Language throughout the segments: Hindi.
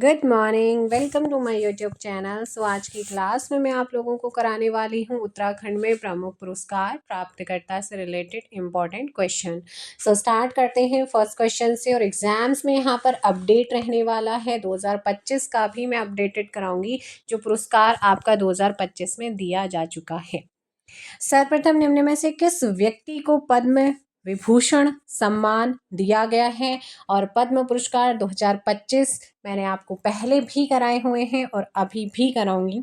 Good morning, welcome to my YouTube channel. So आज की क्लास में मैं आप लोगों को कराने वाली हूँ उत्तराखंड में प्रमुख पुरस्कार प्राप्तकर्ता से related important question. So start करते हैं फर्स्ट क्वेश्चन से। और एग्जाम्स में यहाँ पर अपडेट रहने वाला है 2025 का भी मैं अपडेटेड कराऊंगी, जो पुरस्कार आपका 2025 में दिया जा चुका है। सर्वप्रथम निम्न में से किस व्यक्ति को पद्म विभूषण सम्मान दिया गया है? और पद्म पुरस्कार 2025 मैंने आपको पहले भी कराए हुए हैं और अभी भी कराऊंगी,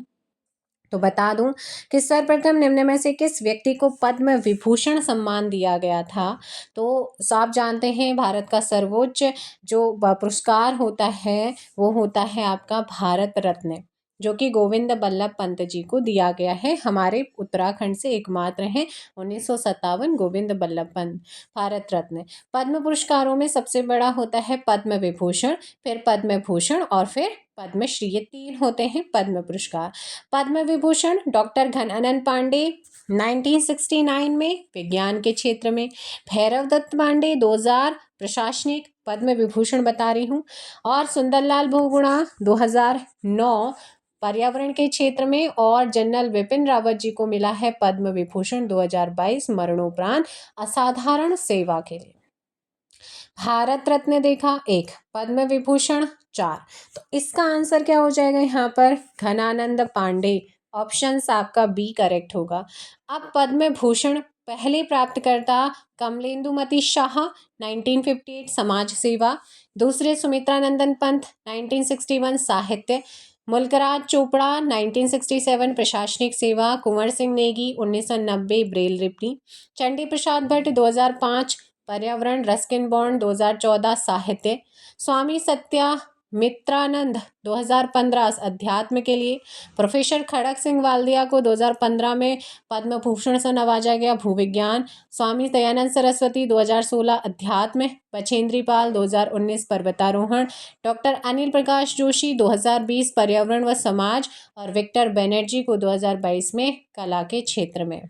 तो बता दूं कि सर्वप्रथम निम्न में से किस व्यक्ति को पद्म विभूषण सम्मान दिया गया था। तो आप जानते हैं भारत का सर्वोच्च जो पुरस्कार होता है वो होता है आपका भारत रत्न, जो कि गोविंद बल्लभ पंत जी को दिया गया है। हमारे उत्तराखंड से एकमात्र हैं 1957 गोविंद बल्लभ पंत भारत रत्न। पद्म पुरस्कारों में सबसे बड़ा होता है पद्म विभूषण, फिर पद्म भूषण और फिर पद्मश्री, ये 3 होते हैं पद्म पुरस्कार। पद्म विभूषण डॉक्टर घनानंद पांडे 1969 में विज्ञान के क्षेत्र में, भैरव दत्त पांडे 2000 प्रशासनिक पद्म विभूषण बता रही हूँ, और सुंदरलाल बहुगुणा 2009 पर्यावरण के क्षेत्र में, और जनरल विपिन रावत जी को मिला है पद्म विभूषण 2022 मरणोपरांत असाधारण सेवा के लिए। भारत रत्न देखा 1, पद्म विभूषण 4, तो इसका आंसर क्या हो जाएगा यहाँ पर? घनानंद पांडे। ऑप्शन आपका बी करेक्ट होगा। अब पद्म भूषण पहले प्राप्तकर्ता कमलेंदुमती शाह 1958 समाज सेवा, दूसरे सुमित्रानंदन पंत 1961 साहित्य, मुल्कराज चोपड़ा 1967 प्रशासनिक सेवा, कुंवर सिंह नेगी 1990 ब्रेल लिपि, चंडी प्रसाद भट्ट 2005 पर्यावरण, रस्किन बॉन्ड 2014 साहित्य, स्वामी सत्या मित्रानंद 2015 अध्यात्म के लिए, प्रोफेसर खड़क सिंह वाल्दिया को 2015 में पद्म भूषण से नवाजा गया भूविज्ञान, स्वामी दयानंद सरस्वती 2016 अध्यात्म, बछेंद्री पाल 2019 पर्वतारोहण, डॉक्टर अनिल प्रकाश जोशी 2020 पर्यावरण व समाज, और विक्टर बनर्जी को 2022 में कला के क्षेत्र में।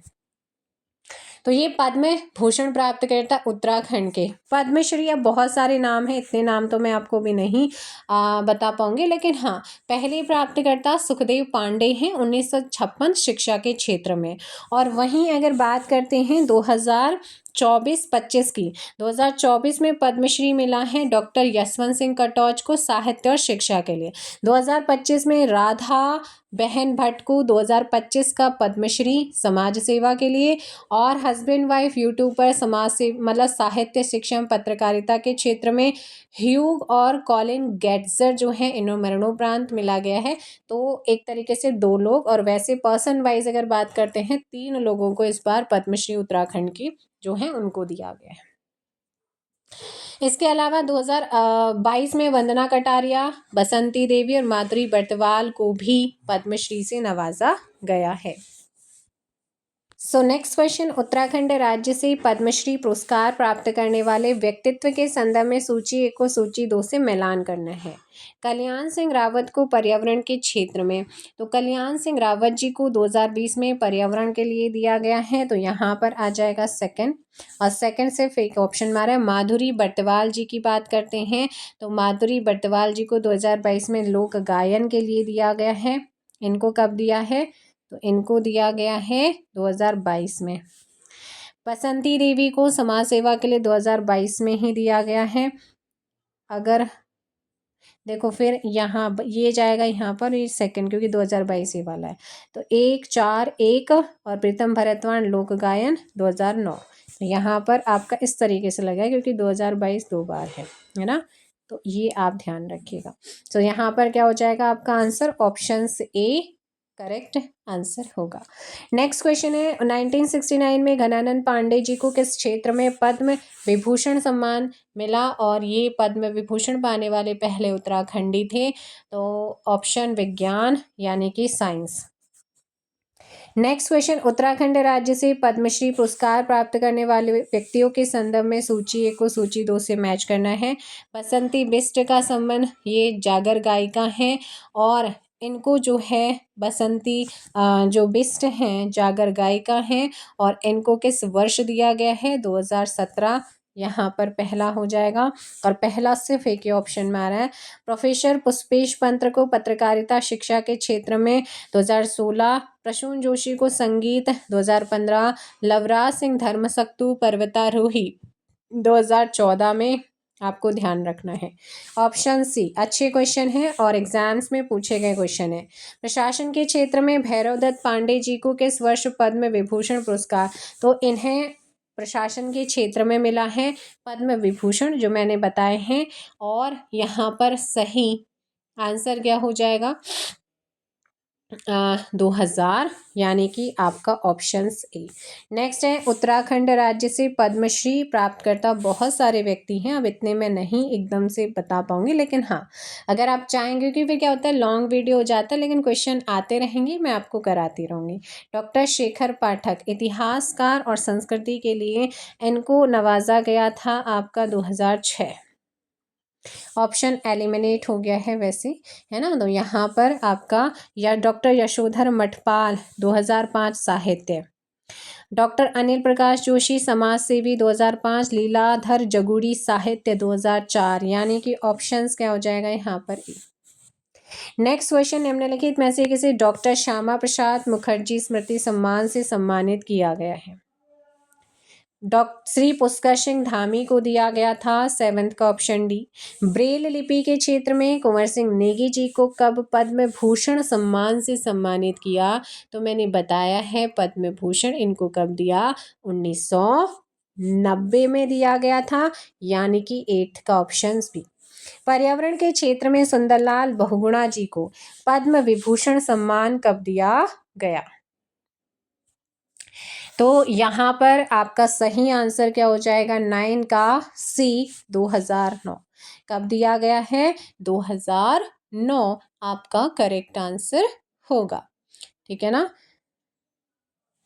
तो ये पद्म भूषण प्राप्तकर्ता उत्तराखंड के। पद्मश्री अब बहुत सारे नाम हैं, इतने नाम तो मैं आपको भी नहीं बता पाऊंगी, लेकिन हाँ, पहले प्राप्तकर्ता सुखदेव पांडे हैं 1956 शिक्षा के क्षेत्र में। और वहीं अगर बात करते हैं 2024-25 की, 2024 में पद्मश्री मिला है डॉक्टर यशवंत सिंह कटौच को साहित्य और शिक्षा के लिए। 2025 में राधा बहन भट्ट को 2025 का पद्मश्री समाज सेवा के लिए, और हस्बैंड वाइफ यूट्यूब पर समाज से मतलब साहित्य शिक्षा पत्रकारिता के क्षेत्र में ह्यूग और कॉलिन गेट्जर जो हैं इन्हें मरणोपरांत मिला गया है। तो एक तरीके से 2 लोग, और वैसे पर्सन वाइज अगर बात करते हैं 3 लोगों को इस बार पद्मश्री उत्तराखंड की जो है उनको दिया गया है। इसके अलावा 2022 में वंदना कटारिया, बसंती देवी और माधुरी बर्तवाल को भी पद्मश्री से नवाजा गया है। सो नेक्स्ट क्वेश्चन, उत्तराखंड राज्य से पद्मश्री पुरस्कार प्राप्त करने वाले व्यक्तित्व के संदर्भ में सूची 1 को सूची 2 से मिलान करना है। कल्याण सिंह रावत को पर्यावरण के क्षेत्र में, तो कल्याण सिंह रावत जी को 2020 में पर्यावरण के लिए दिया गया है, तो यहाँ पर आ जाएगा सेकंड, और सेकंड से फेक ऑप्शन मारा है। माधुरी बर्तवाल जी की बात करते हैं, तो माधुरी बर्तवाल जी को 2022 में लोक गायन के लिए दिया गया है। इनको कब दिया है? तो इनको दिया गया है 2022 में। बसंती देवी को समाज सेवा के लिए 2022 में ही दिया गया है। अगर देखो फिर यहाँ ये जाएगा यहाँ पर ये सेकंड, क्योंकि 2022 ही वाला है। तो 1 4 1 और प्रीतम भरतवाण लोक गायन 2009, तो यहाँ पर आपका इस तरीके से लगा है क्योंकि 2022 2 बार है ना, तो ये आप ध्यान रखिएगा। तो यहाँ पर क्या हो जाएगा आपका answer? Option A correct answer होगा। नेक्स्ट क्वेश्चन है, 1969 में घनानंद पांडे जी को किस क्षेत्र में पद्म विभूषण सम्मान मिला? और ये पद्म विभूषण पाने वाले पहले उत्तराखंडी थे, तो ऑप्शन विज्ञान यानी कि साइंस। नेक्स्ट क्वेश्चन, उत्तराखंड राज्य से पद्मश्री पुरस्कार प्राप्त करने वाले व्यक्तियों के संदर्भ में सूची 1 को सूची 2 से मैच करना है। बसंती बिष्ट का संबंध, ये जागर गायिका हैं, और इनको जो है बसंती जो बिष्ट हैं जागर गायिका हैं, और इनको किस वर्ष दिया गया है? 2017 यहाँ पर पहला हो जाएगा और पहला सिर्फ एक ही ऑप्शन में आ रहा है। प्रोफेसर पुष्पेश पंत को पत्रकारिता शिक्षा के क्षेत्र में 2016, प्रसून जोशी को संगीत 2015, लवराज सिंह धर्मसक्तु पर्वतारोही 2014 में। आपको ध्यान रखना है। ऑप्शन सी अच्छे क्वेश्चन है और एग्जाम्स में पूछे गए क्वेश्चन है। प्रशासन के क्षेत्र में भैरवदत्त पांडे जी को किस वर्ष पद्म विभूषण पुरस्कार, तो इन्हें प्रशासन के क्षेत्र में मिला है पद्म विभूषण, जो मैंने बताए हैं। और यहाँ पर सही आंसर क्या हो जाएगा, 2000, यानी कि आपका ऑप्शन ए। नेक्स्ट है उत्तराखंड राज्य से पद्मश्री प्राप्तकर्ता बहुत सारे व्यक्ति हैं, अब इतने मैं नहीं एकदम से बता पाऊंगी, लेकिन हाँ अगर आप चाहेंगे, क्योंकि फिर क्या होता है लॉन्ग वीडियो हो जाता है, लेकिन क्वेश्चन आते रहेंगे, मैं आपको कराती रहूँगी। डॉक्टर शेखर पाठक इतिहासकार और संस्कृति के लिए इनको नवाजा गया था आपका 2006। ऑप्शन एलिमिनेट हो गया है वैसे, है ना। तो यहाँ पर आपका या डॉक्टर यशोधर मठपाल 2005 साहित्य, डॉक्टर अनिल प्रकाश जोशी समाज सेवी 2005, लीलाधर जगुड़ी साहित्य 2004, यानी कि ऑप्शंस क्या हो जाएगा यहाँ पर ए। नेक्स्ट क्वेश्चन, निम्नलिखित में से किसे डॉक्टर श्यामा प्रसाद मुखर्जी स्मृति सम्मान से सम्मानित किया गया है। डॉक्टर श्री पुष्कर सिंह धामी को दिया गया था 7th का ऑप्शन डी। ब्रेल लिपि के क्षेत्र में कुंवर सिंह नेगी जी को कब पद्म भूषण सम्मान से सम्मानित किया, तो मैंने बताया है पद्म भूषण इनको कब दिया, 1990 में दिया गया था, यानी कि 8th का ऑप्शन बी। पर्यावरण के क्षेत्र में सुंदरलाल बहुगुणा जी को पद्म विभूषण सम्मान कब दिया गया, तो यहाँ पर आपका सही आंसर क्या हो जाएगा, 9 का सी 2009। कब दिया गया है, 2009 आपका करेक्ट आंसर होगा, ठीक है ना।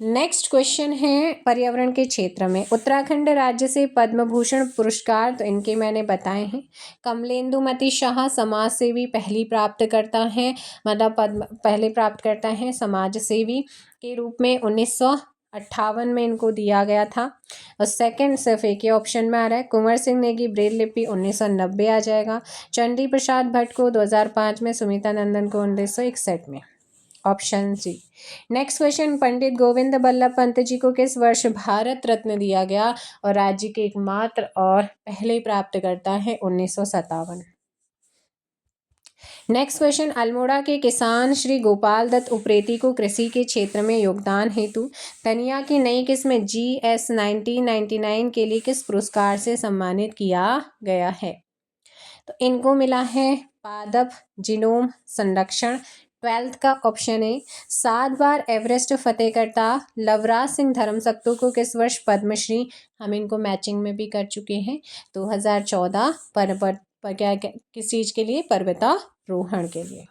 नेक्स्ट क्वेश्चन है पर्यावरण के क्षेत्र में उत्तराखंड राज्य से पद्म भूषण पुरस्कार, तो इनके मैंने बताए हैं। कमलेंदुमती शाह समाज सेवी पहली प्राप्त करता है, मतलब पद्म पहले प्राप्त करता है समाज सेवी के रूप में 1958 में इनको दिया गया था। और सेकंड सिर्फ एक ही ऑप्शन में आ रहा है, कुंवर सिंह नेगी ब्रेल लिपि 1990 आ जाएगा। चंडी प्रसाद भट्ट को 2005 में, सुमिता नंदन को 1961 में, ऑप्शन जी। नेक्स्ट क्वेश्चन, पंडित गोविंद बल्लभ पंत जी को किस वर्ष भारत रत्न दिया गया और राज्य के एकमात्र और पहले प्राप्तकर्ता है 1957। नेक्स्ट क्वेश्चन, अल्मोड़ा के किसान श्री गोपाल दत्त उप्रेती को कृषि के क्षेत्र में योगदान हेतु धनिया की नई किस्म GS 1999 के लिए किस पुरस्कार से सम्मानित किया गया है, तो इनको मिला है पादप जीनोम संरक्षण, 12th का ऑप्शन है। 7 बार एवरेस्ट फतेह करता लवराज सिंह धर्मसक्तु को किस वर्ष पद्मश्री, हम इनको मैचिंग में भी कर चुके हैं, 2014 पर क्या किस चीज़ के लिए, पर्वतारोहण के लिए।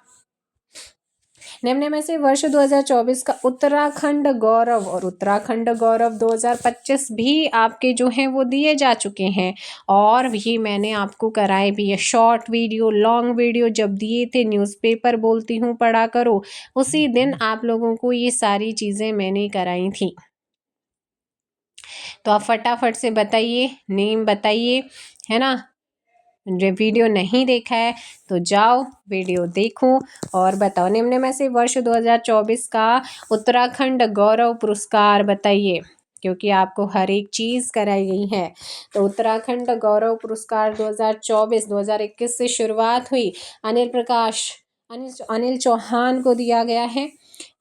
निम्न में से वर्ष 2024 का उत्तराखंड गौरव और उत्तराखंड गौरव 2025 भी आपके जो हैं वो दिए जा चुके हैं, और ये मैंने आपको कराए भी है शॉर्ट वीडियो, लॉन्ग वीडियो जब दिए थे, न्यूज़पेपर बोलती हूँ पढ़ा करो, उसी दिन आप लोगों को ये सारी चीज़ें मैंने कराई थी। तो आप फटाफट से बताइए, नेम बताइए, है ना। जो वीडियो नहीं देखा है तो जाओ वीडियो देखो और बताओ। निम्न में से वर्ष 2024 का उत्तराखंड गौरव पुरस्कार बताइए, क्योंकि आपको हर एक चीज़ कराई गई है। तो उत्तराखंड गौरव पुरस्कार 2024 2021 से शुरुआत हुई, अनिल चौहान को दिया गया है,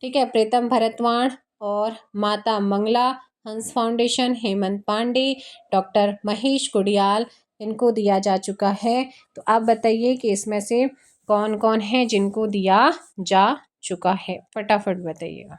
ठीक है। प्रीतम भरतवाण और माता मंगला हंस फाउंडेशन, हेमंत पांडे, डॉक्टर महेश कुडियाल, इनको दिया जा चुका है। तो आप बताइए कि इसमें से कौन कौन है जिनको दिया जा चुका है, फटाफट बताइएगा।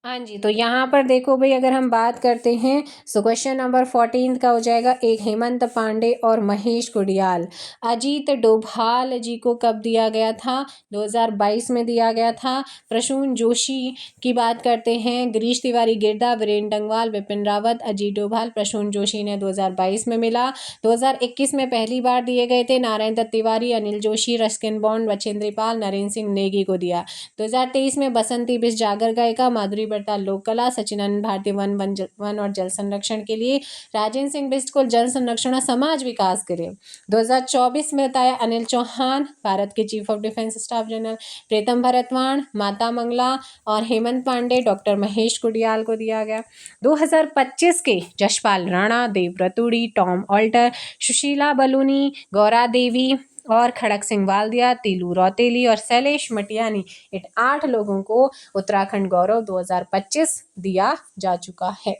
हाँ जी, तो यहाँ पर देखो भाई, अगर हम बात करते हैं सो क्वेश्चन नंबर 14 का हो जाएगा, एक हेमंत पांडे और महेश कुडियाल अजीत डोभाल जी को कब दिया गया था, 2022 में दिया गया था। प्रसून जोशी की बात करते हैं, गिरीश तिवारी गिरदा, वीरेंद्र डंगवाल, विपिन रावत, अजीत डोभाल, प्रसून जोशी ने 2022 में मिला। 2021 में पहली बार दिए गए थे नारायण दत्त तिवारी, अनिल जोशी, रस्किन बॉन्ड, बचेंद्री पाल, नरेंद्र सिंह नेगी को दिया। 2023 में बसंती बिस जागर गायिका माधुरी बर्ता लोक कला, सचिदानंद भारती वन और जल संरक्षण के लिए, राजेंद्र सिंह बिस्ट को जल संरक्षण और समाज विकास के लिए। 2024 में बताया अनिल चौहान भारत के chief of defence staff general, Pritam Bhartwan, Mata Mangla और हेमंत पांडे डॉक्टर महेश कुडियाल को दिया गया। 2025 के जशपाल राणा, देवव्रत उड़ी, टॉम ऑल्टर, सुशीला बलूनी, गौरा देवी और खड़क सिंह वाल्दिया, तीलू रौतेली और शैलेश मटियानी, इन 8 लोगों को उत्तराखंड गौरव 2025 दिया जा चुका है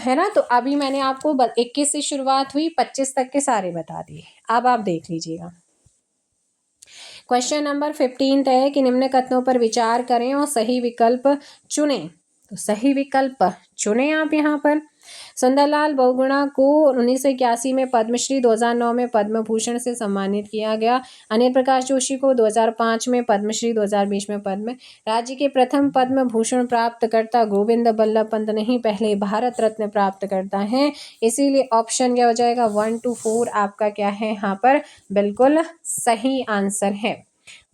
ना। तो अभी मैंने आपको 21 से शुरुआत हुई, 25 तक के सारे बता दिए। अब आप देख लीजिएगा। क्वेश्चन नंबर 15 है कि निम्न कथनों पर विचार करें और सही विकल्प चुनें। तो सही विकल्प चुनें आप यहाँ पर। सुंदरलाल बहुगुणा को 1981 में पद्मश्री, 2009 में पद्म भूषण से सम्मानित किया गया। अनिल प्रकाश जोशी को 2005 में पद्मश्री, 2020 में पद्म। राज्य के प्रथम पद्म भूषण प्राप्तकर्ता गोविंद बल्लभ पंत नहीं, पहले भारत रत्न प्राप्त करता है। इसीलिए ऑप्शन क्या हो जाएगा 1 to 4 आपका क्या है यहाँ पर बिल्कुल सही आंसर है।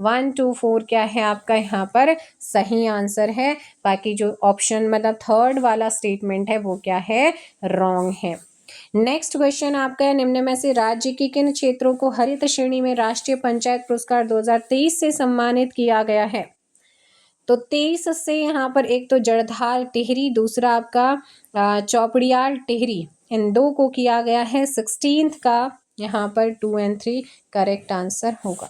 1 to 4 क्या है आपका यहाँ पर सही आंसर है। बाकी जो ऑप्शन मतलब थर्ड वाला स्टेटमेंट है वो क्या है रॉन्ग है। नेक्स्ट क्वेश्चन आपका है, निम्न में से राज्य के किन क्षेत्रों को हरित श्रेणी में राष्ट्रीय पंचायत पुरस्कार 2023 से सम्मानित किया गया है। तो 23 से यहाँ पर एक तो जड़धार टिहरी, दूसरा आपका चौपड़ियाल टिहरी, इन 2 को किया गया है। 16th का यहाँ पर 2 and 3 करेक्ट आंसर होगा।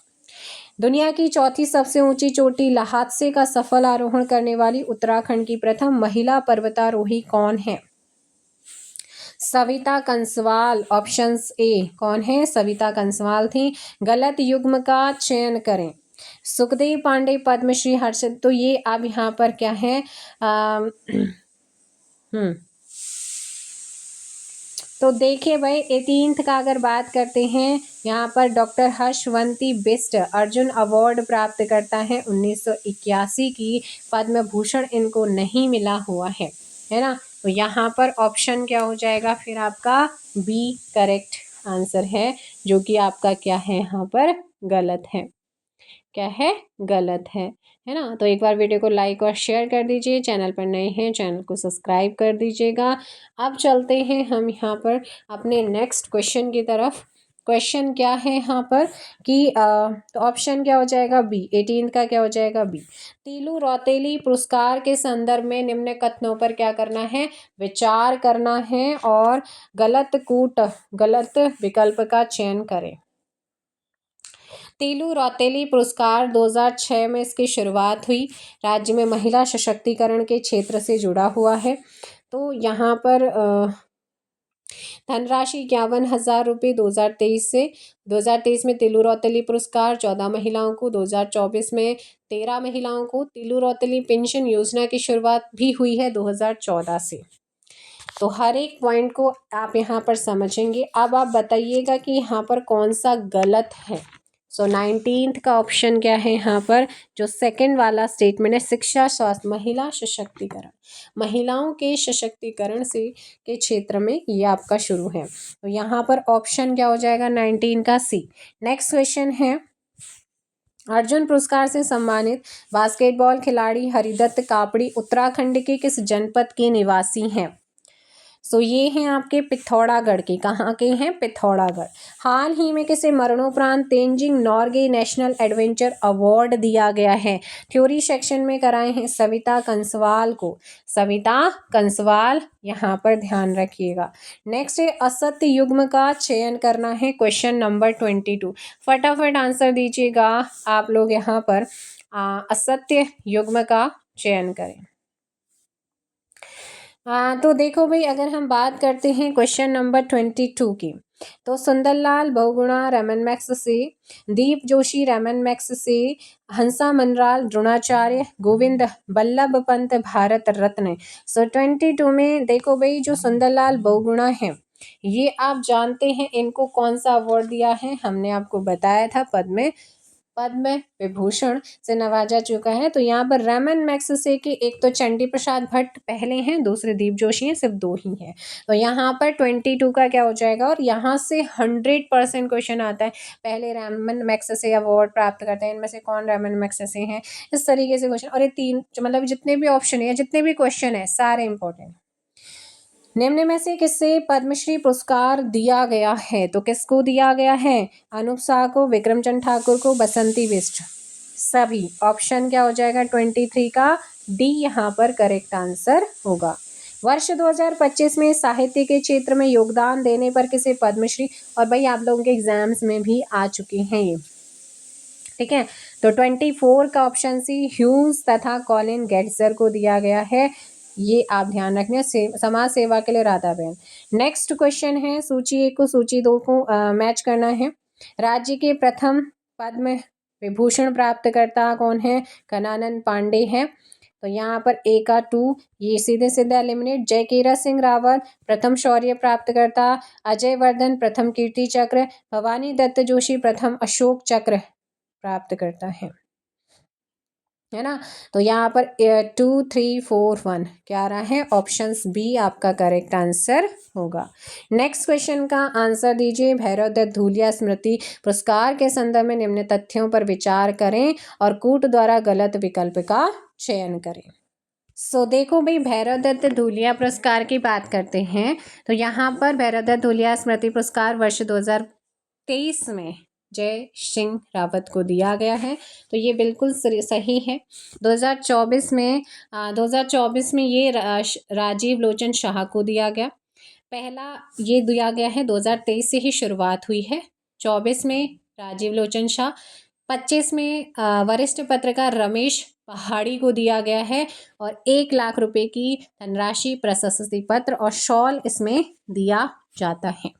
दुनिया की चौथी सबसे ऊंची चोटी लहासे का सफल आरोहण करने वाली उत्तराखंड की प्रथम महिला पर्वतारोही कौन है। सविता कंसवाल, ऑप्शंस ए कौन है सविता कंसवाल थी। गलत युग्म का चयन करें। सुखदेव पांडे पद्मश्री, हर्षद, तो ये अब यहाँ पर क्या है तो देखिए भाई 18th का अगर बात करते हैं यहाँ पर डॉक्टर हर्षवंती बिस्ट अर्जुन अवार्ड प्राप्त करता है 1981 की, पद्म भूषण इनको नहीं मिला हुआ है ना। तो यहाँ पर ऑप्शन क्या हो जाएगा फिर आपका बी करेक्ट आंसर है, जो कि आपका क्या है यहाँ पर गलत है। क्या है गलत है ना। तो एक बार वीडियो को लाइक और शेयर कर दीजिए, चैनल पर नए हैं चैनल को सब्सक्राइब कर दीजिएगा। अब चलते हैं हम यहाँ पर अपने नेक्स्ट क्वेश्चन की तरफ। क्वेश्चन क्या है यहाँ पर कि तो ऑप्शन क्या हो जाएगा बी, 18 का क्या हो जाएगा बी। तीलू रौतेली पुरस्कार के संदर्भ में निम्न कथनों पर क्या करना है विचार करना है और गलत विकल्प का चयन करें। तीलू रौतेली पुरस्कार 2006 में इसकी शुरुआत हुई, राज्य में महिला सशक्तिकरण के क्षेत्र से जुड़ा हुआ है। तो यहाँ पर धनराशि 51,000 रुपये 2023 से। 2023 में तीलू रौतेली पुरस्कार 14 महिलाओं को, 2024 में 13 महिलाओं को। तीलू रौतेली पेंशन योजना की शुरुआत भी हुई है 2014 से। तो हर एक पॉइंट को आप यहाँ पर समझेंगे। अब आप बताइएगा कि यहाँ पर कौन सा गलत है। सो 19th का ऑप्शन क्या है यहाँ पर जो सेकंड वाला स्टेटमेंट है शिक्षा स्वास्थ्य महिला सशक्तिकरण, महिलाओं के सशक्तिकरण से के क्षेत्र में ये आपका शुरू है। तो यहाँ पर ऑप्शन क्या हो जाएगा 19 का सी। नेक्स्ट क्वेश्चन है, अर्जुन पुरस्कार से सम्मानित बास्केटबॉल खिलाड़ी हरिदत्त कापड़ी उत्तराखंड के किस जनपद के निवासी हैं। सो ये हैं आपके पिथौरागढ़ के। कहाँ के हैं पिथौरागढ़। हाल ही में किसे मरणोपरांत Tenzing Norgay national adventure award दिया गया है। थ्योरी सेक्शन में कराए हैं सविता कंसवाल को। सविता कंसवाल यहाँ पर ध्यान रखिएगा। नेक्स्ट है असत्य युग्म का चयन करना है, क्वेश्चन नंबर 22। फटाफट आंसर दीजिएगा आप लोग यहाँ पर असत्य युग्म का चयन करें। तो देखो भाई अगर हम बात करते हैं क्वेश्चन नंबर 22 की, तो सुंदरलाल बहुगुणा रमन मैक्स से, दीप जोशी रमन मैक्स से, हंसा मनराल द्रोणाचार्य, गोविंद बल्लभ पंत भारत रत्न। सो 22 में देखो भाई जो सुंदरलाल बहुगुणा है ये आप जानते हैं इनको कौन सा अवार्ड दिया है, हमने आपको बताया था पद्म विभूषण से नवाजा चुका है। तो यहाँ पर रमन मैग्सेसे के एक तो चंडी प्रसाद भट्ट पहले हैं, दूसरे दीप जोशी हैं, सिर्फ 2 ही हैं। तो यहाँ पर 22 का क्या हो जाएगा, और यहाँ से 100% क्वेश्चन आता है। पहले रमन मैग्सेसे अवार्ड प्राप्त करते हैं, इनमें से कौन रमन मैग्सेसे हैं, इस तरीके से क्वेश्चन। और ये 3 मतलब जितने भी ऑप्शन है, जितने भी क्वेश्चन है, सारे इंपॉर्टेंट। निम्न में से किसे पद्मश्री पुरस्कार दिया गया है, तो किसको दिया गया है, अनूप साह को, विक्रमचंद ठाकुर को, बसंती बिष्ट, सभी। ऑप्शन क्या हो जाएगा 23 का डी यहाँ पर करेक्ट आंसर होगा। वर्ष 2025 में साहित्य के क्षेत्र में योगदान देने पर किसे पद्मश्री, और भाई आप लोगों के एग्जाम्स में भी आ चुके हैं ये, ठीक है। तो 24 का ऑप्शन सी ह्यूज तथा कॉलिन गेट्सर को दिया गया है, ये आप ध्यान रखना, समाज सेवा के लिए राधाबेन। नेक्स्ट क्वेश्चन है, सूची 1 को सूची 2 को मैच करना है। राज्य के प्रथम पद्म विभूषण प्राप्तकर्ता कौन है, कनानन पांडे है। तो यहाँ पर ए का 2 ये सीधे सीधे एलिमिनेट। जयकीरत सिंह रावत प्रथम शौर्य प्राप्तकर्ता, अजय वर्धन प्रथम कीर्ति चक्र, भवानी दत्त जोशी प्रथम अशोक चक्र प्राप्त करता है ना। तो यहाँ पर 2 3 4 1 क्या आ रहा है, ऑप्शन बी आपका करेक्ट आंसर होगा। नेक्स्ट क्वेश्चन का आंसर दीजिए। भैरव दत्त धूलिया स्मृति पुरस्कार के संदर्भ में निम्न तथ्यों पर विचार करें और कूट द्वारा गलत विकल्प का चयन करें। सो देखो भाई, भैरव दत्त धूलिया पुरस्कार की बात करते हैं। तो यहाँ पर भैरव दत्त धूलिया स्मृति पुरस्कार वर्ष 2023 में जय सिंह रावत को दिया गया है। तो ये बिल्कुल सही है। 2024 में ये राजीव लोचन शाह को दिया गया। पहला ये दिया गया है, 2023 से ही शुरुआत हुई है। 24 में राजीव लोचन शाह, 25 में वरिष्ठ पत्रकार रमेश पहाड़ी को दिया गया है, और 1 लाख रुपए की धनराशि, प्रशस्ति पत्र और शॉल इसमें दिया जाता है।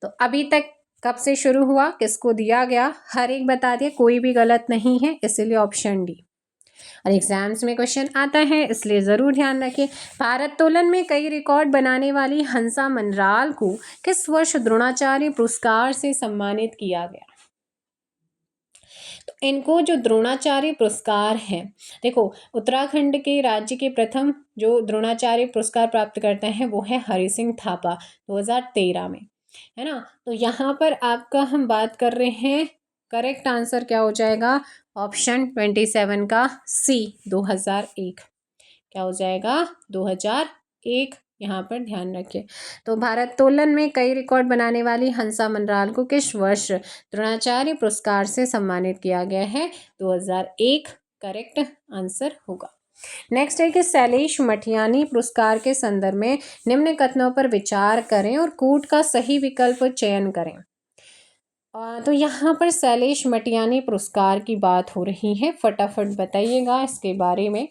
तो अभी तक कब से शुरू हुआ, किसको दिया गया, हर एक बता दिया, कोई भी गलत नहीं है, इसलिए ऑप्शन डी। और एग्जाम्स में क्वेश्चन आता है, इसलिए ज़रूर ध्यान रखिए। भारोत्तोलन में कई रिकॉर्ड बनाने वाली हंसा मनराल को किस वर्ष द्रोणाचार्य पुरस्कार से सम्मानित किया गया। तो इनको जो द्रोणाचार्य पुरस्कार है, देखो उत्तराखंड के राज्य के प्रथम जो द्रोणाचार्य पुरस्कार प्राप्त करते हैं वो है हरि सिंह थापा 2013 में, है ना। तो यहाँ पर आपका हम बात कर रहे हैं, करेक्ट आंसर क्या हो जाएगा, ऑप्शन 27 का सी 2001 क्या हो जाएगा 2001, यहाँ पर ध्यान रखिए। तो भारोत्तोलन में कई रिकॉर्ड बनाने वाली हंसा मनराल को किस वर्ष द्रोणाचार्य पुरस्कार से सम्मानित किया गया है, 2001 करेक्ट आंसर होगा। नेक्स्ट है कि शैलेश मठियानी पुरस्कार के संदर्भ में निम्न कथनों पर विचार करें और कूट का सही विकल्प चयन करें। तो यहाँ पर शैलेश मठियानी पुरस्कार की बात हो रही है, फटाफट बताइएगा इसके बारे में।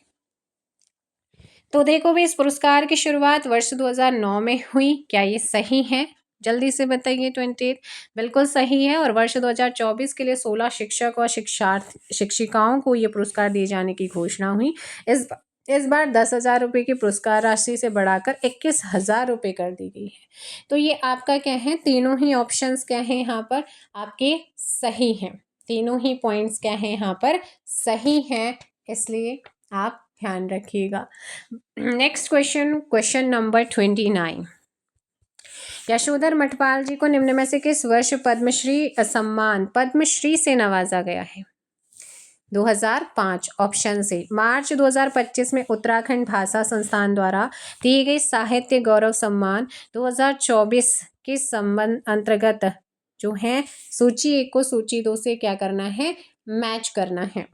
तो देखो भी, इस पुरस्कार की शुरुआत वर्ष 2009 में हुई, क्या ये सही है, जल्दी से बताइए। 28 बिल्कुल सही है। और वर्ष 2024 के लिए 16 शिक्षक और शिक्षिकाओं को ये पुरस्कार दिए जाने की घोषणा हुई। इस बार 10,000 रुपये की पुरस्कार राशि से बढ़ाकर 21,000 रुपये कर दी गई है। तो ये आपका क्या है, तीनों ही ऑप्शंस क्या हैं यहाँ पर आपके सही हैं, तीनों ही पॉइंट्स क्या हैं यहाँ पर सही हैं, इसलिए आप ध्यान रखिएगा। Next question number 29। Yashodhar Mathpal ji को निम्न में से किस वर्ष पद्मश्री से नवाजा गया है, 2005 ऑप्शन से। मार्च 2025 में उत्तराखंड भाषा संस्थान द्वारा दिए गए साहित्य गौरव सम्मान 2024 के संबंध अंतर्गत जो है सूची 1 को सूची 2 से क्या करना है, मैच करना है।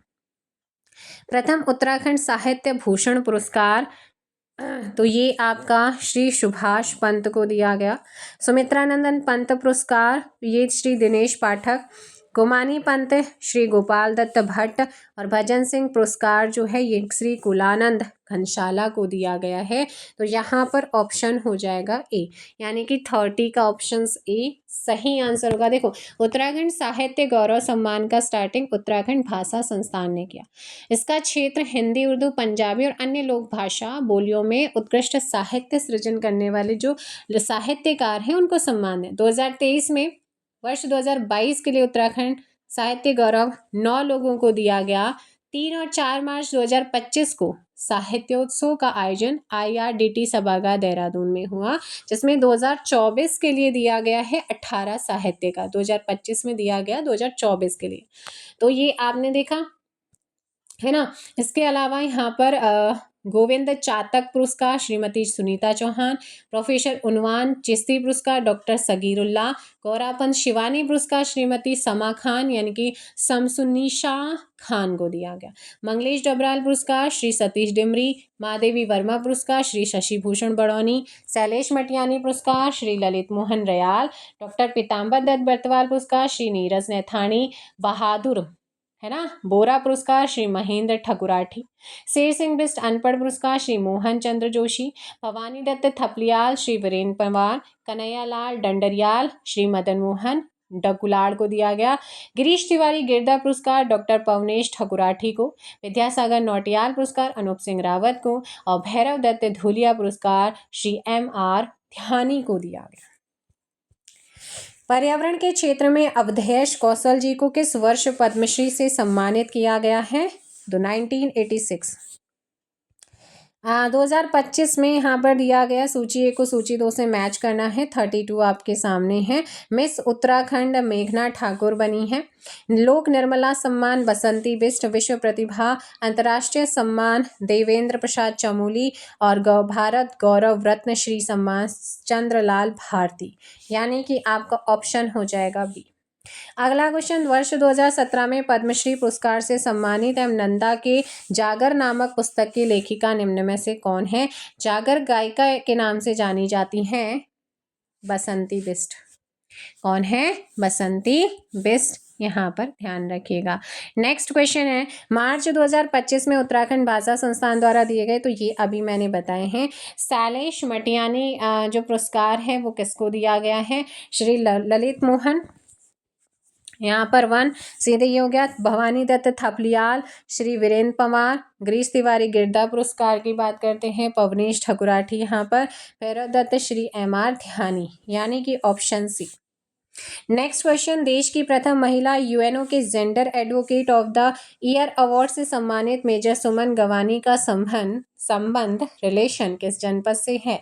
प्रथम उत्तराखंड साहित्य भूषण पुरस्कार, तो ये आपका श्री सुभाष पंत को दिया गया। सुमित्रानंदन पंत पुरस्कार ये श्री दिनेश पाठक, गुमानी पंत श्री गोपाल दत्त भट्ट, और भजन सिंह पुरस्कार जो है ये श्री कुलानंद घनशाला को दिया गया है। तो यहाँ पर ऑप्शन हो जाएगा ए, यानी कि 30 का ऑप्शन ए सही आंसर होगा। देखो, उत्तराखंड साहित्य गौरव सम्मान का स्टार्टिंग उत्तराखंड भाषा संस्थान ने किया। इसका क्षेत्र हिंदी, उर्दू, पंजाबी और अन्य लोक भाषा बोलियों में उत्कृष्ट साहित्य सृजन करने वाले जो साहित्यकार हैं उनको सम्मान है। 2023 में वर्ष 2022 के लिए उत्तराखंड साहित्य गौरव 9 लोगों को दिया गया। 3 और 4 मार्च 2025 को साहित्योत्सव का आयोजन IRDT सभागार देहरादून में हुआ, जिसमें 2024 के लिए दिया गया है 18 साहित्य का, 2025 में दिया गया 2024 के लिए। तो ये आपने देखा है ना। इसके अलावा यहाँ पर गोविंद चातक पुरस्कार श्रीमती सुनीता चौहान, प्रोफेसर उनवान चिश्ती पुरस्कार डॉक्टर सगीरुल्लाह, गौरापंत शिवानी पुरस्कार श्रीमती समा खान यानी कि समसुन्निशा खान को दिया गया। मंगलेश डबराल पुरस्कार श्री सतीश डिमरी, महादेवी वर्मा पुरस्कार श्री शशि भूषण बड़ौनी, शैलेश मटियानी पुरस्कार श्री ललित मोहन रयाल, डॉक्टर पीताम्बर दत्त बर्तवाल पुरस्कार श्री नीरज नैथानी, बहादुर है ना बोरा पुरस्कार श्री महेंद्र ठकुराठी, शेर सिंह बिस्ट अनपढ़ पुरस्कार श्री मोहन चंद्र जोशी, भवानी दत्त थपलियाल श्री वीरेंद्र पवार, कन्हैया लाल डंडरियाल श्री मदन मोहन डकुलाड़ को दिया गया। गिरीश तिवारी गिरदा पुरस्कार डॉक्टर पवनेश ठकुराठी को, विद्यासागर नौटियाल पुरस्कार अनूप सिंह रावत को और भैरव दत्त धूलिया पुरस्कार श्री MR ध्यानी को दिया गया। पर्यावरण के क्षेत्र में अवधेश कौशल जी को किस वर्ष पद्मश्री से सम्मानित किया गया है? 1986। 2025 में यहाँ पर दिया गया। सूची 1 को सूची 2 से मैच करना है। 32 आपके सामने है। मिस उत्तराखंड मेघना ठाकुर बनी है। लोक निर्मला सम्मान बसंती बिष्ट, विश्व प्रतिभा अंतर्राष्ट्रीय सम्मान देवेंद्र प्रसाद चमोली और भारत गौरव रत्न श्री सम्मान चंद्रलाल भारती, यानी कि आपका ऑप्शन हो जाएगा बी। अगला क्वेश्चन, वर्ष 2017 में पद्मश्री पुरस्कार से सम्मानित एवं नंदा के जागर नामक पुस्तक की लेखिका निम्न में से कौन है? जागर गायिका के नाम से जानी जाती हैं बसंती बिष्ट। कौन है? बसंती बिष्ट, यहाँ पर ध्यान रखिएगा। नेक्स्ट क्वेश्चन है, मार्च 2025 में उत्तराखंड भाषा संस्थान द्वारा दिए गए, तो ये अभी मैंने बताए हैं। शैलेश मटियानी जो पुरस्कार है वो किसको दिया गया है? श्री ललित मोहन, यहाँ पर 1 सीधे ये हो गया। भवानी दत्त थपलियाल श्री वीरेंद्र पवार, गिरीश तिवारी गिरदा पुरस्कार की बात करते हैं पवनेश ठकुराठी, यहाँ पर भैरव दत्त श्री MR ध्यानी, यानी कि ऑप्शन सी। नेक्स्ट क्वेश्चन, देश की प्रथम महिला UNO के gender advocate of the year award से सम्मानित मेजर सुमन गवानी का संबंध रिलेशन किस जनपद से है?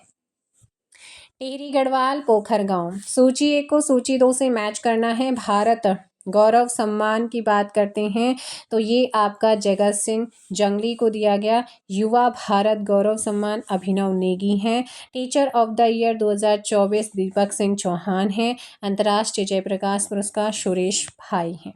टिहरी गढ़वाल पोखर गांव। सूची 1 को सूची 2 से मैच करना है। भारत गौरव सम्मान की बात करते हैं तो ये आपका जगत सिंह जंगली को दिया गया। युवा भारत गौरव सम्मान अभिनव नेगी हैं। Teacher of the year 2024 Deepak Singh Chauhan हैं। अंतर्राष्ट्रीय जयप्रकाश पुरस्कार सुरेश भाई हैं।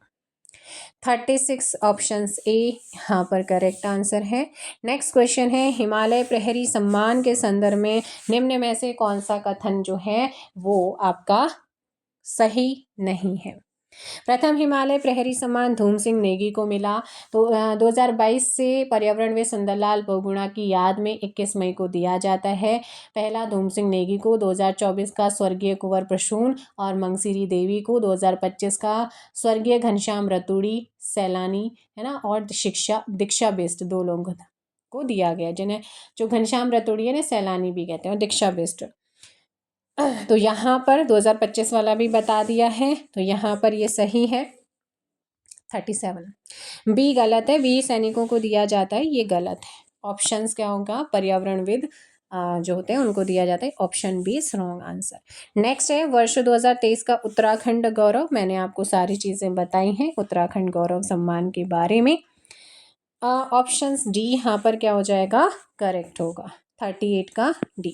36 ऑप्शंस ए यहाँ पर करेक्ट आंसर है। नेक्स्ट क्वेश्चन है, हिमालय प्रहरी सम्मान के संदर्भ में निम्न में से कौन सा कथन जो है वो आपका सही नहीं है? प्रथम हिमालय प्रहरी सम्मान धूम सिंह नेगी को मिला, तो 2022 से पर्यावरणविद सुंदरलाल बहुगुणा की याद में 21 मई को दिया जाता है। पहला धूम सिंह नेगी को 2024 का स्वर्गीय कुंवर प्रसून और मंगसिरी देवी को 2025 का स्वर्गीय घनश्याम रतूड़ी सैलानी है ना और दीक्षा बिष्ट 2 लोगों को दिया गया, जिन्हें जो घनश्याम रतूड़ी है ना सैलानी भी कहते हैं और दीक्षा बिष्ट। तो यहाँ पर 2025 वाला भी बता दिया है, तो यहाँ पर ये सही है। 37 बी गलत है, वीर सैनिकों को दिया जाता है, ये गलत है। ऑप्शंस क्या होगा? पर्यावरणविद जो होते हैं उनको दिया जाता है। Option B is wrong answer. Next है, वर्ष 2023 का उत्तराखंड गौरव। मैंने आपको सारी चीज़ें बताई हैं उत्तराखंड गौरव सम्मान के बारे में। ऑप्शंस डी यहाँ पर क्या हो जाएगा? करेक्ट होगा। 38 का डी।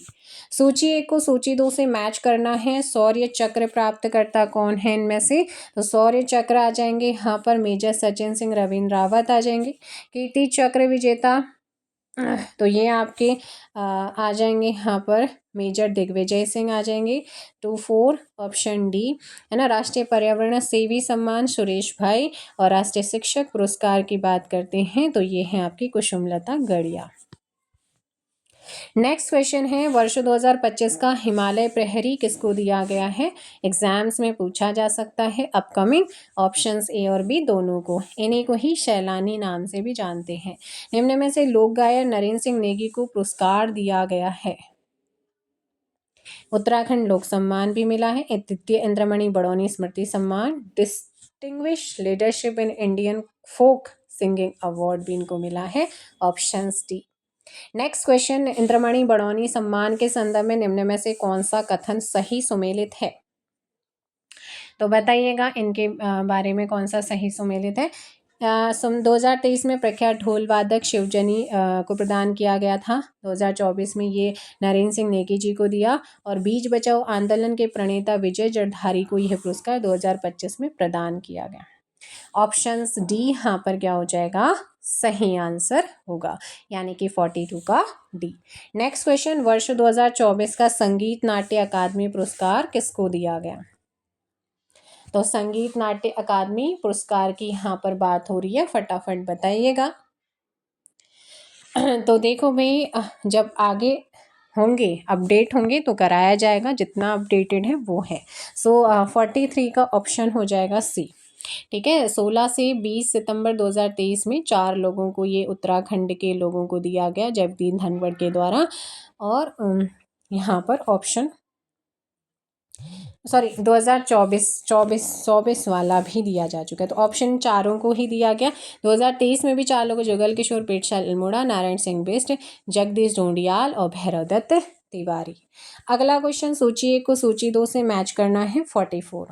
सूची 1 को सूची 2 से मैच करना है। शौर्य चक्र प्राप्तकर्ता कौन है इनमें से? तो शौर्य चक्र आ जाएंगे यहाँ पर मेजर सचिन सिंह रविंद्र रावत आ जाएंगे। कीर्ति चक्र विजेता तो ये आपके आ जाएंगे यहाँ पर मेजर दिग्विजय सिंह आ जाएंगे। 24 ऑप्शन डी है ना। राष्ट्रीय पर्यावरण सेवी सम्मान सुरेश भाई और राष्ट्रीय शिक्षक पुरस्कार की बात करते हैं तो ये है आपकी कुसुमलता गढ़िया। नेक्स्ट क्वेश्चन है, वर्ष 2025 का हिमालय प्रहरी किसको दिया गया है? एग्जाम्स में पूछा जा सकता है अपकमिंग। ऑप्शंस ए और बी दोनों को। इन्हीं को ही सैलानी नाम से भी जानते हैं। निम्न में से लोक गायक नरेंद्र सिंह नेगी को पुरस्कार दिया गया है। उत्तराखंड लोक सम्मान भी मिला है। द्वितीय इंद्रमणि बड़ौनी स्मृति सम्मान, distinguish leadership in Indian folk singing award भी इनको मिला है, option D. Next question, Indramani Badoni सम्मान के संदर्भ में निम्न में से कौन सा कथन सही सुमेलित है? तो बताइएगा इनके बारे में कौन सा सही सुमेलित है। 2023 में प्रख्यात ढोल वादक शिवजनी को प्रदान किया गया था। 2024 में ये नरेंद्र सिंह नेगी जी को दिया, और बीज बचाओ आंदोलन के प्रणेता विजय जरधारी को यह पुरस्कार 2025 में प्रदान किया गया। ऑप्शंस डी यहाँ पर क्या हो जाएगा, सही आंसर होगा, यानी कि 42 का डी। नेक्स्ट क्वेश्चन, वर्ष 2024 का संगीत नाट्य अकादमी पुरस्कार किसको दिया गया? तो संगीत नाट्य अकादमी पुरस्कार की यहाँ पर बात हो रही है, फटाफट बताइएगा। तो देखो भाई, जब आगे होंगे अपडेट होंगे तो कराया जाएगा, जितना अपडेटेड है वो है। 43 का ऑप्शन हो जाएगा सी। ठीक है, 16 से 20 सितंबर 2023 में 4 लोगों को ये उत्तराखंड के लोगों को दिया गया जगदीन धनखड़ के द्वारा, और यहाँ पर ऑप्शन 2024 वाला भी दिया जा चुका है, तो ऑप्शन चारों को ही दिया गया। 2023 में भी 4 लोगों, जुगल किशोर पेटशाल अल्मोड़ा, नारायण सिंह बिष्ट, जगदीश ढोंडियाल और भैरव दत्त तिवारी। अगला क्वेश्चन, सूची 1 को सूची 2 से मैच करना है। 44,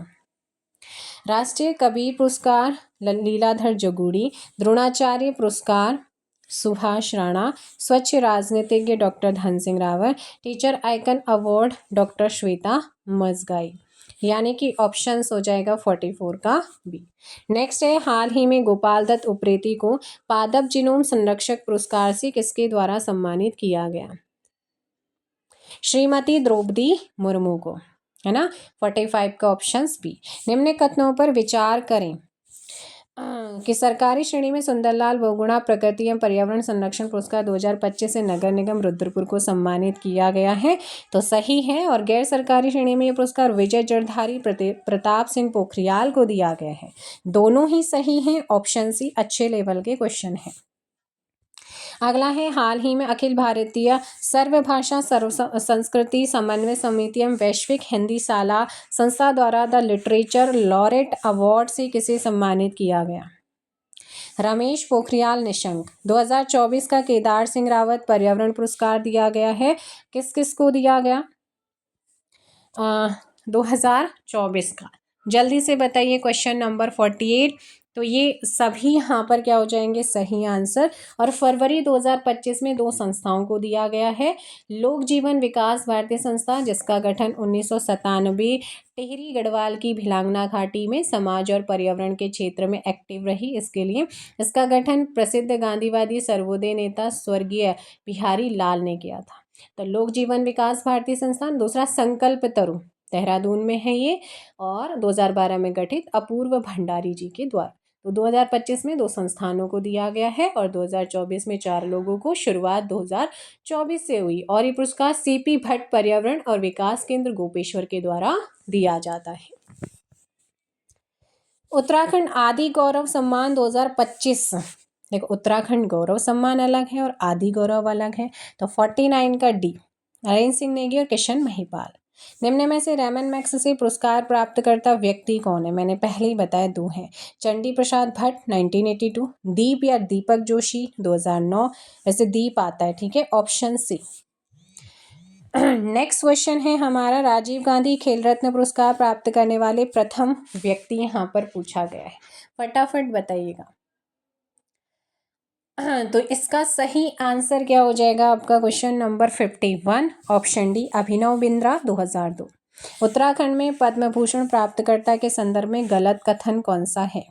राष्ट्रीय कबीर पुरस्कार लीलाधर जगूड़ी, द्रोणाचार्य पुरस्कार सुभाष राणा, स्वच्छ राजनीतिज्ञ doctor Dhan Singh Rawat, teacher icon award doctor Shweta Majgai, यानी कि ऑप्शन हो जाएगा 44 का बी। नेक्स्ट है, हाल ही में गोपाल दत्त उप्रेती को पादप जीनोम संरक्षक पुरस्कार से किसके द्वारा सम्मानित किया गया? श्रीमती द्रौपदी मुर्मू को, है ना। 45 का ऑप्शन बी। निम्न कथनों पर विचार करें कि सरकारी श्रेणी में सुंदरलाल बहुगुणा प्रकृति एवं पर्यावरण संरक्षण पुरस्कार 2025 से नगर निगम रुद्रपुर को सम्मानित किया गया है, तो सही है। और गैर सरकारी श्रेणी में ये पुरस्कार विजय जरधारी प्रताप सिंह पोखरियाल को दिया गया है। दोनों ही सही हैं, ऑप्शन सी अच्छे लेवल के क्वेश्चन है। अगला है, हाल ही में अखिल भारतीय सर्वभाषा सर्व संस्कृति समन्वय समिति एवं वैश्विक हिंदी साला संस्था द्वारा द लिटरेचर लॉरेट अवार्ड से किसे सम्मानित किया गया? रमेश पोखरियाल निशंक। 2024 का केदार सिंह रावत पर्यावरण पुरस्कार दिया गया है। किस किस को दिया गया? 2024 का, जल्दी से बताइए। क्वेश्चन नंबर 48, तो ये सभी यहाँ पर क्या हो जाएंगे, सही आंसर। और फरवरी 2025 में 2 संस्थाओं को दिया गया है। लोक जीवन विकास भारतीय संस्था, जिसका गठन 1997 टिहरी गढ़वाल की भिलांगना घाटी में समाज और पर्यावरण के क्षेत्र में एक्टिव रही, इसके लिए इसका गठन प्रसिद्ध गांधीवादी सर्वोदय नेता स्वर्गीय बिहारी लाल ने किया था। तो लोक जीवन विकास भारतीय संस्थान। दूसरा, संकल्प तरु, देहरादून में है ये, और 2012 में गठित अपूर्व भंडारी जी के द्वारा। तो 2025 में 2 संस्थानों को दिया गया है, और 2024 में 4 लोगों को शुरुआत 2024 से हुई। और ये पुरस्कार सीपी भट्ट पर्यावरण और विकास केंद्र गोपेश्वर के द्वारा दिया जाता है। उत्तराखंड आदि गौरव सम्मान 2025, देखो उत्तराखंड गौरव सम्मान अलग है और आदि गौरव अलग है। तो 49 का डी, नरेंद्र सिंह नेगी और किशन महिपाल। निम्न में से रैमन मैक्स से पुरस्कार प्राप्त करता व्यक्ति कौन है? मैंने पहले ही बताया, 2 हैं। चंडी प्रसाद भट्ट 1982, दीप या दीपक जोशी 2009, वैसे दीप आता है, ठीक है, ऑप्शन सी। नेक्स्ट क्वेश्चन है हमारा, राजीव गांधी खेल रत्न पुरस्कार प्राप्त करने वाले प्रथम व्यक्ति यहाँ पर पूछा गया है, फटाफट बताइएगा। तो इसका सही आंसर क्या हो जाएगा आपका? Question number 51, option D, Abhinav Bindra 2002। Uttarakhand में पद्म भूषण प्राप्तकर्ता के संदर्भ में गलत कथन कौन सा है?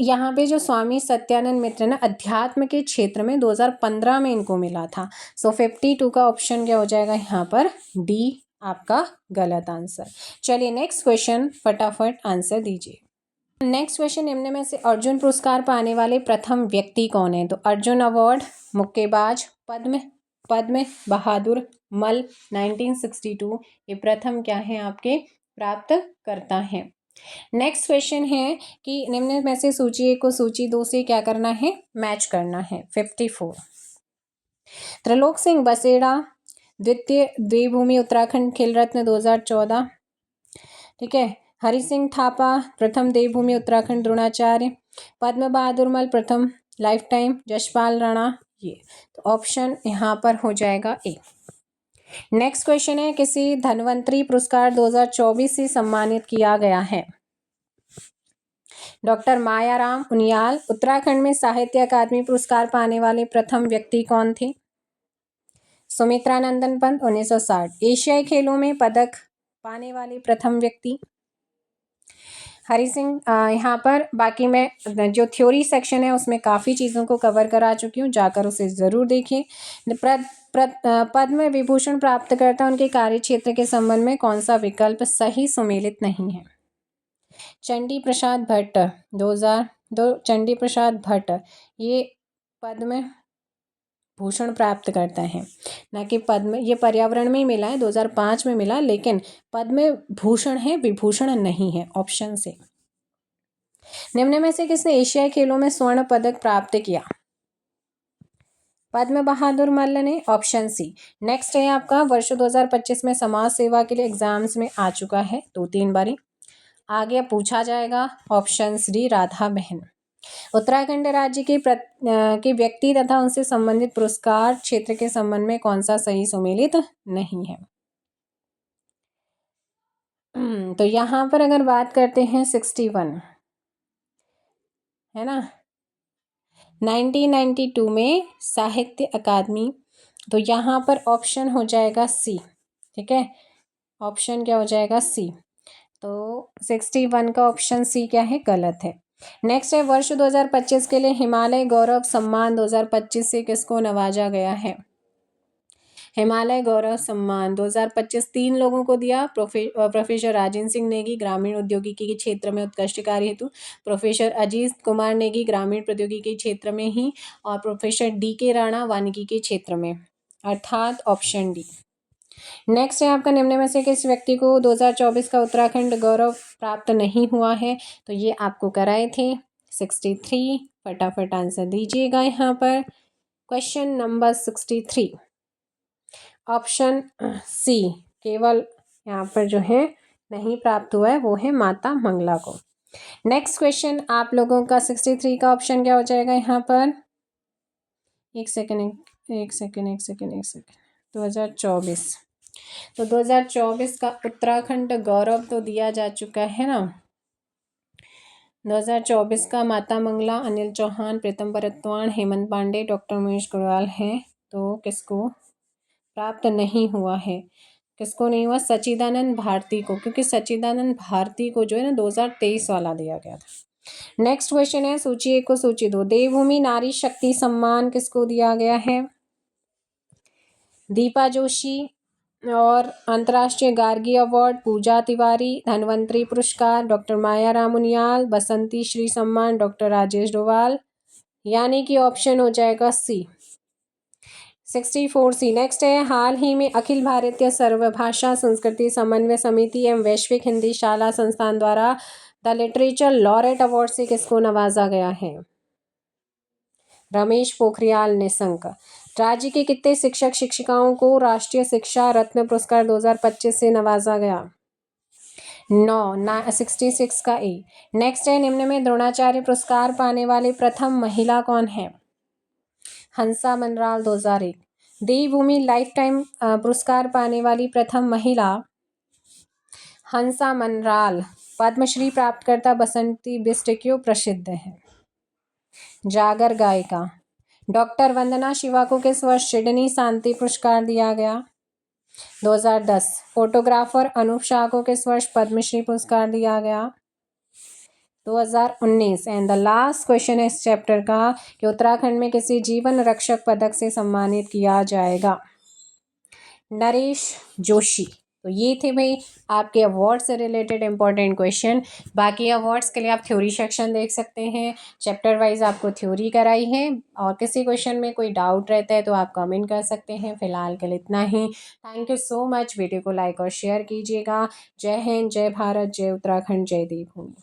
यहाँ पे जो स्वामी सत्यानंद मित्र ना, अध्यात्म के क्षेत्र में 2015 में इनको मिला था। 52 का ऑप्शन क्या हो जाएगा यहाँ पर? डी आपका गलत आंसर। चलिए नेक्स्ट क्वेश्चन, फटाफट आंसर दीजिए। नेक्स्ट क्वेश्चन, निम्न में से अर्जुन पुरस्कार पाने वाले प्रथम व्यक्ति कौन है? तो अर्जुन अवार्ड मुक्केबाज पद्म बहादुर मल 1962, ये प्रथम क्या है आपके प्राप्त करता है। नेक्स्ट क्वेश्चन है कि निम्न में से सूची 1 को सूची 2 से क्या करना है? मैच करना है। 54, त्रिलोक सिंह बसेड़ा द्वितीय देवभूमि उत्तराखंड खेल रत्न 2014, ठीक है। हरि सिंह थापा प्रथम देवभूमि उत्तराखंड द्रोणाचार्य, पद्म बहादुर मल प्रथम लाइफ टाइम, यशपाल राणा ये। तो ऑप्शन यहाँ पर हो जाएगा ए। नेक्स्ट क्वेश्चन है, किसी धन्वंतरी पुरस्कार 2024 से सम्मानित किया गया है। डॉक्टर मायाराम उनियाल। उत्तराखंड में साहित्य अकादमी पुरस्कार पाने वाले प्रथम व्यक्ति कौन थे? सुमित्रा नंदन पंत 1960। एशियाई खेलों में पदक पाने वाले प्रथम व्यक्ति? हरि सिंह। यहाँ पर बाकी मैं जो थ्योरी सेक्शन है उसमें काफ़ी चीज़ों को कवर करा चुकी हूँ, जाकर उसे ज़रूर देखें। पद्म विभूषण प्राप्तकर्ता उनके कार्य क्षेत्र के संबंध में कौन सा विकल्प सही सुमेलित नहीं है? चंडी प्रसाद भट्ट 2002। चंडी प्रसाद भट्ट ये पद्म भूषण प्राप्त करता है, ना कि पद्म। ये पर्यावरण में ही मिला है, 2005 में मिला, लेकिन पद्म भूषण है, विभूषण नहीं है। ऑप्शन से निम्न में से किसने एशियाई खेलों में स्वर्ण पदक प्राप्त किया? पद्म बहादुर मल्ल ने। Option C. नेक्स्ट है आपका, वर्ष 2025 में समाज सेवा के लिए एग्जाम्स में आ चुका है 2-3 बारी, आगे पूछा जाएगा। ऑप्शन डी राधा बहन। उत्तराखंड राज्य के व्यक्ति तथा उनसे संबंधित पुरस्कार क्षेत्र के संबंध में कौन सा सही सुमेलित नहीं है? तो यहाँ पर अगर बात करते हैं 61 है ना, 1992 में साहित्य अकादमी, तो यहाँ पर ऑप्शन हो जाएगा सी। ठीक है, ऑप्शन क्या हो जाएगा? सी। तो 61 का ऑप्शन सी क्या है? गलत है। नेक्स्ट है, वर्ष 2025 के लिए हिमालय गौरव सम्मान 2025 से किसको नवाजा गया है? हिमालय गौरव सम्मान 2025 3 लोगों को दिया। प्रोफेसर राजेंद्र सिंह नेगी ग्रामीण औद्योगिकी के क्षेत्र में उत्कृष्ट कार्य हेतु, प्रोफेसर अजीत कुमार नेगी ग्रामीण प्रौद्योगिकी क्षेत्र में ही, और प्रोफेसर DK राणा वानिकी के क्षेत्र में, अर्थात ऑप्शन डी। नेक्स्ट है आपका, निम्न में से किस व्यक्ति को 2024 का उत्तराखंड गौरव प्राप्त नहीं हुआ है? तो ये आपको कराए थे 63। फटाफट आंसर दीजिएगा यहाँ पर। क्वेश्चन नंबर 63 ऑप्शन सी केवल यहाँ पर जो है नहीं प्राप्त हुआ है, वो है माता मंगला को। नेक्स्ट क्वेश्चन आप लोगों का 63 का ऑप्शन क्या हो जाएगा यहाँ पर? एक सेकेंड 2024। तो 2024 का उत्तराखंड गौरव तो दिया जा चुका है ना। 2024 का माता मंगला, अनिल चौहान, प्रीतम भरतवाण, हेमंत पांडे, डॉक्टर महेश गुरवाल है। तो किसको प्राप्त नहीं हुआ है? किसको नहीं हुआ? सच्चिदानंद भारती को, क्योंकि सच्चिदानंद भारती को जो है ना 2023 वाला दिया गया था। नेक्स्ट क्वेश्चन है, सूची 1 को सूची 2। देवभूमि नारी शक्ति सम्मान किसको दिया गया है? दीपा जोशी। और अंतर्राष्ट्रीय गार्गी अवार्ड पूजा तिवारी, धन्वंतरी पुरस्कार डॉक्टर मायाराम उनियाल, बसंती श्री सम्मान डॉक्टर राजेश डोवाल, यानी कि ऑप्शन हो जाएगा सी 64C। नेक्स्ट है, हाल ही में अखिल भारतीय सर्वभाषा संस्कृति समन्वय समिति एवं वैश्विक हिंदी शाला संस्थान द्वारा द लिटरेचर लॉरेट अवार्ड से किसको नवाजा गया है? रमेश पोखरियाल निशंक। राज्य के कितने शिक्षक शिक्षिकाओं को राष्ट्रीय शिक्षा रत्न पुरस्कार 2025 से नवाजा गया? 9 66 का ए। नेक्स्ट है, निम्न में द्रोणाचार्य पुरस्कार पाने वाले प्रथम महिला कौन है? हंसा मनराल 2001। देवभूमि लाइफ टाइम पुरस्कार पाने वाली प्रथम महिला हंसा मनराल। पद्मश्री प्राप्तकर्ता बसंती बिष्ट क्यों प्रसिद्ध है? जागर गायिका। डॉक्टर वंदना शिवा को किस वर्ष सिडनी शांति पुरस्कार दिया गया? 2010। फोटोग्राफर अनूप शाह को किस वर्ष पद्मश्री पुरस्कार दिया गया? 2019। एंड द लास्ट क्वेश्चन है इस चैप्टर का कि उत्तराखंड में किसी जीवन रक्षक पदक से सम्मानित किया जाएगा? नरेश जोशी। तो ये थे भाई आपके अवार्ड से रिलेटेड इंपॉर्टेंट क्वेश्चन। बाकी अवार्ड्स के लिए आप थ्योरी सेक्शन देख सकते हैं, चैप्टर वाइज आपको थ्योरी कराई है, और किसी क्वेश्चन में कोई डाउट रहता है तो आप कमेंट कर सकते हैं। फिलहाल के लिए इतना ही। Thank you so much. Video को लाइक और शेयर कीजिएगा। जय हिंद, जय भारत, जय उत्तराखंड, जय देवभूमि।